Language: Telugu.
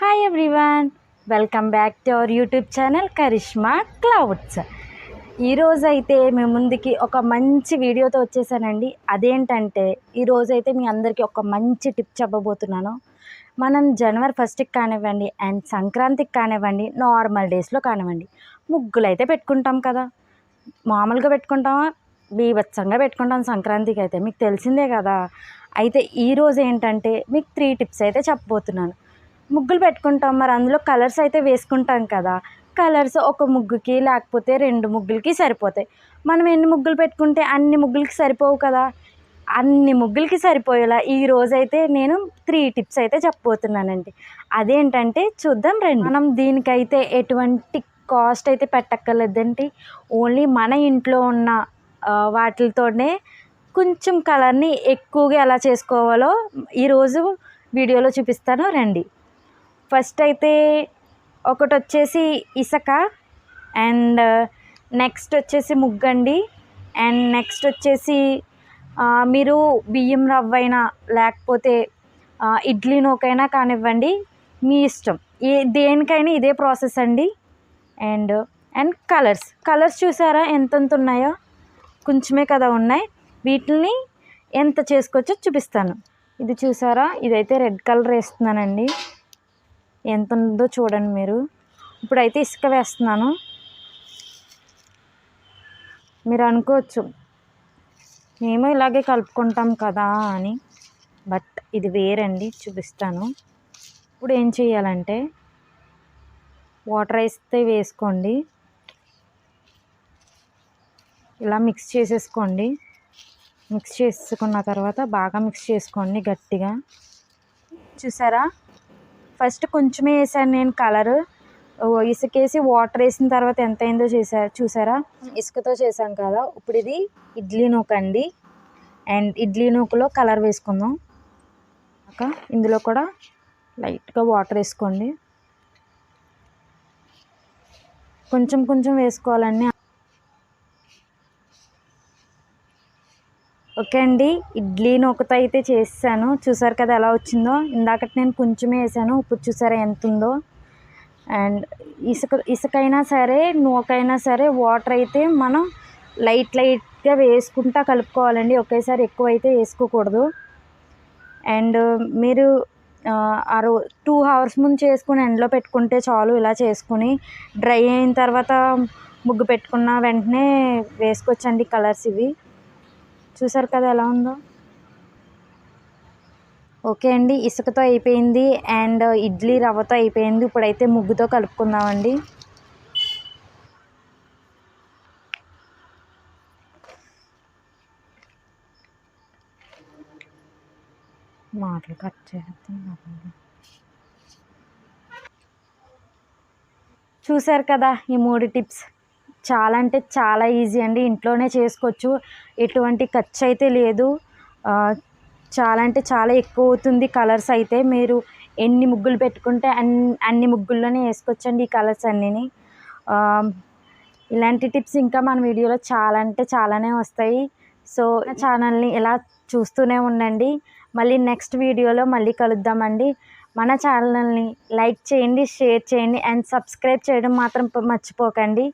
Hi everyone, welcome back to our YouTube channel Karishma Clouds. ఈరోజైతే మీ ముందుకి ఒక మంచి వీడియోతో వచ్చేసానండి. అదేంటంటే ఈరోజైతే మీ అందరికీ ఒక మంచి టిప్ చెప్పబోతున్నాను. మనం జనవరి 1కి కానివ్వండి అండ్ సంక్రాంతికి కానివ్వండి, నార్మల్ డేస్లో కానివ్వండి, ముగ్గులు అయితే పెట్టుకుంటాం కదా. మామూలుగా పెట్టుకుంటామా, బీభత్సంగా పెట్టుకుంటాం సంక్రాంతికి అయితే, మీకు తెలిసిందే కదా. అయితే ఈరోజు ఏంటంటే మీకు 3 టిప్స్ అయితే చెప్పబోతున్నాను. ముగ్గులు పెట్టుకుంటాం, మరి అందులో కలర్స్ అయితే వేసుకుంటాం కదా. కలర్స్ ఒక ముగ్గుకి లేకపోతే 2 ముగ్గులకి సరిపోతాయి. మనం ఎన్ని ముగ్గులు పెట్టుకుంటే అన్ని ముగ్గులకి సరిపోవు కదా. అన్ని ముగ్గులకి సరిపోయేలా ఈరోజైతే నేను 3 టిప్స్ అయితే చెప్పబోతున్నానండి. అదేంటంటే చూద్దాం రండి. మనం దీనికైతే ఎటువంటి కాస్ట్ అయితే పెట్టక్కర్లేదండి. ఓన్లీ మన ఇంట్లో ఉన్న వాటితోనే కొంచెం కలర్ని ఎక్కువగా ఎలా చేసుకోవాలో ఈరోజు వీడియోలో చూపిస్తాను రండి. ఫస్ట్ అయితే ఒకటి వచ్చేసి ఇసుక, అండ్ నెక్స్ట్ వచ్చేసి ముగ్గండి, అండ్ నెక్స్ట్ వచ్చేసి మీరు బియ్యం రవ్వైనా లేకపోతే ఇడ్లీ నూకైనా కానివ్వండి, మీ ఇష్టం, దేనికైనా ఇదే ప్రాసెస్ అండి. అండ్ కలర్స్ చూసారా ఎంతెంత ఉన్నాయో, కొంచెమే కదా ఉన్నాయి. వీటిని ఎంత చేసుకోవచ్చో చూపిస్తాను. ఇది చూసారా, ఇదైతే రెడ్ కలర్ వేస్తున్నానండి. ఎంత ఉందో చూడండి మీరు. ఇప్పుడైతే ఇసుక వేస్తున్నాను. మీరు అనుకోవచ్చు మేము ఇలాగే కలుపుకుంటాం కదా అని, బట్ ఇది వేరండి, చూపిస్తాను. ఇప్పుడు ఏం చేయాలంటే వాటర్ అయితే వేసుకోండి, ఇలా మిక్స్ చేసేసుకోండి. మిక్స్ చేసుకున్న తర్వాత బాగా మిక్స్ చేసుకోండి గట్టిగా. చూసారా, ఫస్ట్ కొంచెమే వేసాను నేను కలరు. ఇసుకేసి వాటర్ వేసిన తర్వాత ఎంత అయిందో చూసారా. ఇసుకతో చేసాం కదా. ఇప్పుడు ఇది ఇడ్లీ నూక అండి, అండ్ ఇడ్లీ నూకలో కలర్ వేసుకుందాం. ఇందులో కూడా లైట్గా వాటర్ వేసుకోండి, కొంచెం కొంచెం వేసుకోవాలండి. ఓకే అండి, ఇడ్లీ నూకతో అయితే చేసాను. చూసారు కదా ఎలా వచ్చిందో. ఇందాక నేను కొంచెమే వేసాను, ఇప్పుడు చూసారా ఎంత ఉందో. అండ్ ఇసుకైనా సరే నూకైనా సరే వాటర్ అయితే మనం లైట్గా వేసుకుంటా కలుపుకోవాలండి. ఒకేసారి ఎక్కువ అయితే వేసుకోకూడదు. అండ్ మీరు 2 hours ముందు చేసుకుని ఎండలో పెట్టుకుంటే చాలు. ఇలా చేసుకుని డ్రై అయిన తర్వాత ముగ్గు పెట్టుకున్న వెంటనే వేసుకోవచ్చండి కలర్స్ ఇవి. చూసారు కదా ఎలా ఉందో. ఓకే అండి, ఇసుకతో అయిపోయింది అండ్ ఇడ్లీ రవ్వతో అయిపోయింది. ఇప్పుడైతే ముగ్గుతో కలుపుకుందామండి. మాటలు కట్ చేస్తాను. చూసారు కదా ఈ 3 టిప్స్. చాలా అంటే చాలా ఈజీ అండి, ఇంట్లోనే చేసుకోవచ్చు. ఎటువంటి ఖర్చు అయితే లేదు. చాలా అంటే చాలా ఎక్కువ అవుతుంది కలర్స్ అయితే. మీరు ఎన్ని ముగ్గులు పెట్టుకుంటే అన్ని ముగ్గుల్లోనే వేసుకోవచ్చండి ఈ కలర్స్ అన్నీని. ఇలాంటి టిప్స్ ఇంకా మన వీడియోలో చాలా అంటే చాలానే వస్తాయి. సో ఛానల్ని ఇలా చూస్తూనే ఉండండి. మళ్ళీ నెక్స్ట్ వీడియోలో మళ్ళీ కలుద్దామండి. మన ఛానల్ని లైక్ చేయండి, షేర్ చేయండి అండ్ సబ్స్క్రైబ్ చేయడం మాత్రం మర్చిపోకండి.